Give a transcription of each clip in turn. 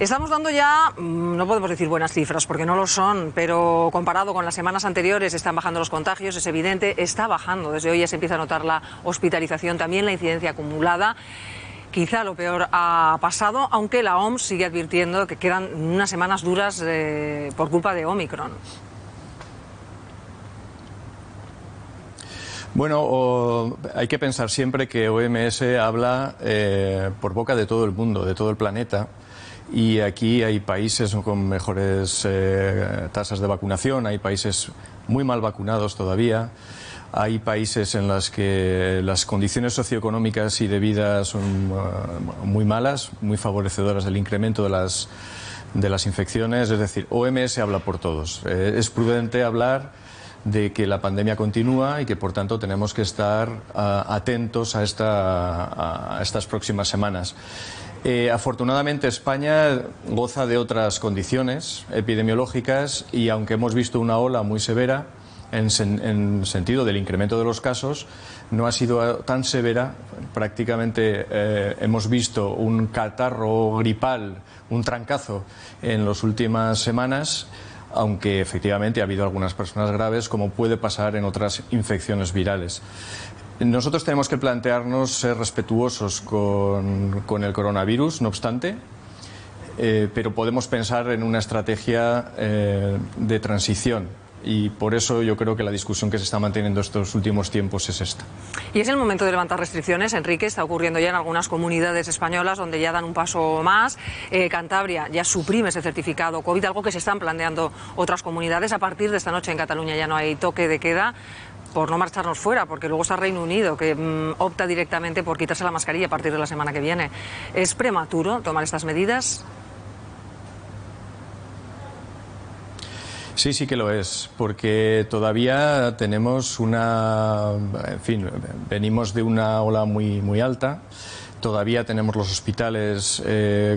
Estamos dando ya, no podemos decir buenas cifras porque no lo son, pero comparado con las semanas anteriores están bajando los contagios, es evidente, está bajando. Desde hoy ya se empieza a notar la hospitalización, también la incidencia acumulada. Quizá lo peor ha pasado, aunque la OMS sigue advirtiendo que quedan unas semanas duras por culpa de Omicron. Bueno, hay que pensar siempre que OMS habla por boca de todo el mundo, de todo el planeta. Y aquí hay países con mejores tasas de vacunación, hay países muy mal vacunados todavía, hay países en los que las condiciones socioeconómicas y de vida son muy malas, muy favorecedoras del incremento de las infecciones. Es decir, OMS habla por todos. Es prudente hablar de que la pandemia continúa y que por tanto tenemos que estar atentos a estas próximas semanas. Afortunadamente España goza de otras condiciones epidemiológicas y aunque hemos visto una ola muy severa en sentido del incremento de los casos, no ha sido tan severa. Prácticamente hemos visto un catarro gripal, un trancazo en las últimas semanas, aunque efectivamente ha habido algunas personas graves, como puede pasar en otras infecciones virales. Nosotros tenemos que plantearnos ser respetuosos con el coronavirus, no obstante, pero podemos pensar en una estrategia de transición. Y por eso yo creo que la discusión que se está manteniendo estos últimos tiempos es esta. Y es el momento de levantar restricciones, Enrique. Está ocurriendo ya en algunas comunidades españolas donde ya dan un paso más. Cantabria ya suprime ese certificado COVID, algo que se están planteando otras comunidades. A partir de esta noche en Cataluña ya no hay toque de queda, por no marcharnos fuera, porque luego está Reino Unido, que opta directamente por quitarse la mascarilla a partir de la semana que viene. ¿Es prematuro tomar estas medidas? Sí, sí que lo es, porque todavía tenemos venimos de una ola muy alta. Todavía tenemos los hospitales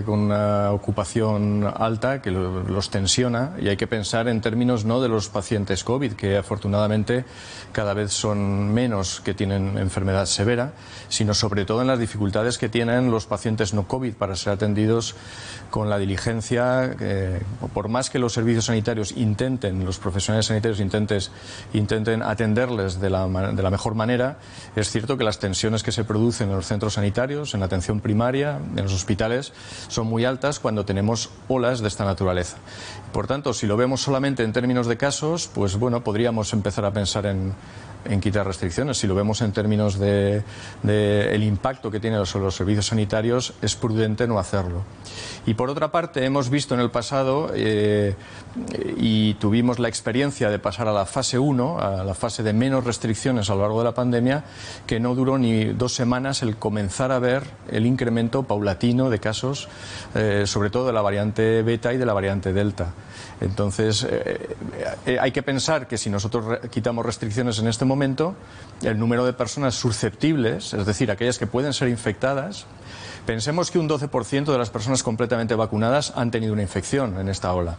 con una ocupación alta que los tensiona, y hay que pensar en términos no de los pacientes COVID, que afortunadamente cada vez son menos que tienen enfermedad severa, sino sobre todo en las dificultades que tienen los pacientes no COVID para ser atendidos con la diligencia. Por más que los servicios sanitarios los profesionales sanitarios intenten atenderles de la mejor manera, es cierto que las tensiones que se producen en los centros sanitarios, en la atención primaria, en los hospitales, son muy altas cuando tenemos olas de esta naturaleza. Por tanto, si lo vemos solamente en términos de casos, pues bueno, podríamos empezar a pensar en quitar restricciones. Si lo vemos en términos de el impacto que tiene sobre los servicios sanitarios, es prudente no hacerlo. Y por otra parte, hemos visto en el pasado y tuvimos la experiencia de pasar a la fase 1, a la fase de menos restricciones a lo largo de la pandemia, que no duró ni 2 semanas el comenzar a ver el incremento paulatino de casos, sobre todo de la variante beta y de la variante delta. Entonces, hay que pensar que si nosotros quitamos restricciones en este momento, el número de personas susceptibles, es decir, aquellas que pueden ser infectadas, pensemos que un 12% de las personas completamente vacunadas han tenido una infección en esta ola.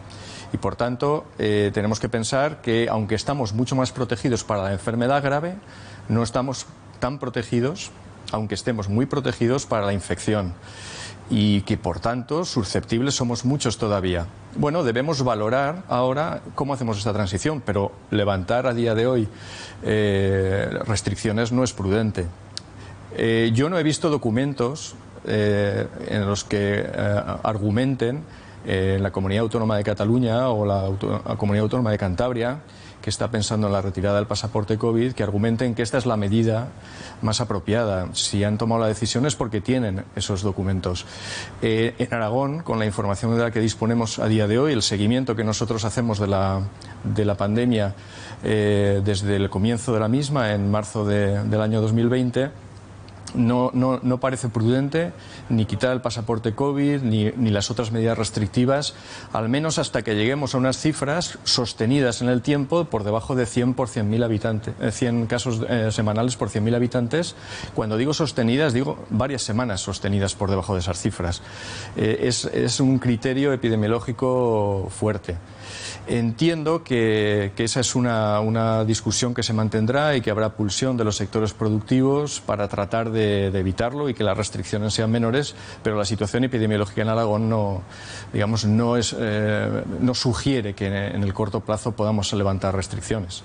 Y por tanto, tenemos que pensar que aunque estamos mucho más protegidos para la enfermedad grave, no estamos tan protegidos, aunque estemos muy protegidos para la infección. Y que por tanto susceptibles somos muchos todavía. Bueno, debemos valorar ahora cómo hacemos esta transición, pero levantar a día de hoy restricciones no es prudente. Yo no he visto documentos en los que argumenten la Comunidad Autónoma de Cataluña o la Comunidad Autónoma de Cantabria, que está pensando en la retirada del pasaporte COVID, que argumenten que esta es la medida más apropiada. Si han tomado la decisión es porque tienen esos documentos. En Aragón, con la información de la que disponemos a día de hoy, el seguimiento que nosotros hacemos de la pandemia desde el comienzo de la misma, en marzo del año 2020, no parece prudente ni quitar el pasaporte COVID ni las otras medidas restrictivas, al menos hasta que lleguemos a unas cifras sostenidas en el tiempo por debajo de 100 por 100.000 habitantes, 100 casos semanales por 100.000 habitantes. Cuando digo sostenidas, digo varias semanas sostenidas por debajo de esas cifras. Es un criterio epidemiológico fuerte. Entiendo que esa es una discusión que se mantendrá y que habrá pulsión de los sectores productivos para tratar de evitarlo y que las restricciones sean menores, pero la situación epidemiológica en Aragón digamos, no sugiere que en el corto plazo podamos levantar restricciones.